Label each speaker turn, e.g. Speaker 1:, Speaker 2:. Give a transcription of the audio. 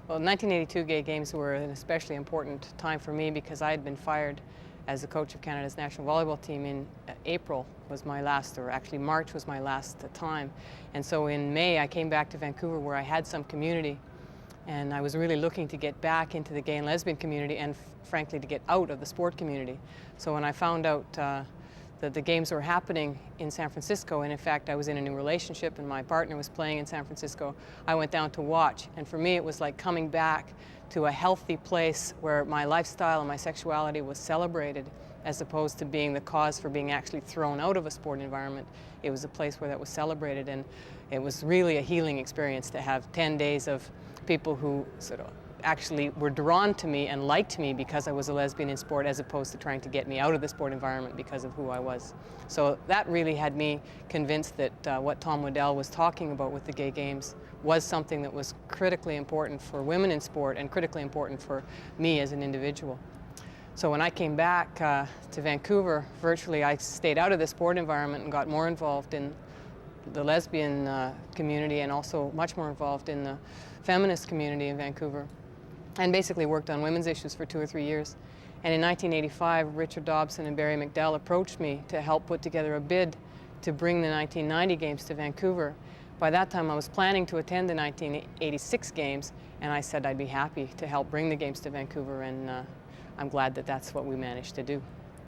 Speaker 1: Well, 1982 Gay Games were an especially important time for me because I had been fired as the coach of Canada's national volleyball team in April was my last, or actually March was my last time. And so in May I came back to Vancouver where I had some community, and I was really looking to get back into the gay and lesbian community and frankly to get out of the sport community. So when I found out that the games were happening in San Francisco, and in fact I was in a new relationship and my partner was playing in San Francisco, I went down to watch, and for me it was like coming back to a healthy place where my lifestyle and my sexuality was celebrated as opposed to being the cause for being actually thrown out of a sport environment. It was a place where that was celebrated, and it was really a healing experience to have 10 days of people who sort of actually were drawn to me and liked me because I was a lesbian in sport, as opposed to trying to get me out of the sport environment because of who I was. So that really had me convinced that what Tom Waddell was talking about with the Gay Games was something that was critically important for women in sport and critically important for me as an individual. So when I came back to Vancouver, virtually I stayed out of the sport environment and got more involved in the lesbian community and also much more involved in the feminist community in Vancouver, and basically worked on women's issues for 2 or 3 years. And in 1985, Richard Dobson and Barry McDowell approached me to help put together a bid to bring the 1990 Games to Vancouver. By that time, I was planning to attend the 1986 Games, and I said I'd be happy to help bring the Games to Vancouver, and I'm glad that that's what we managed to do.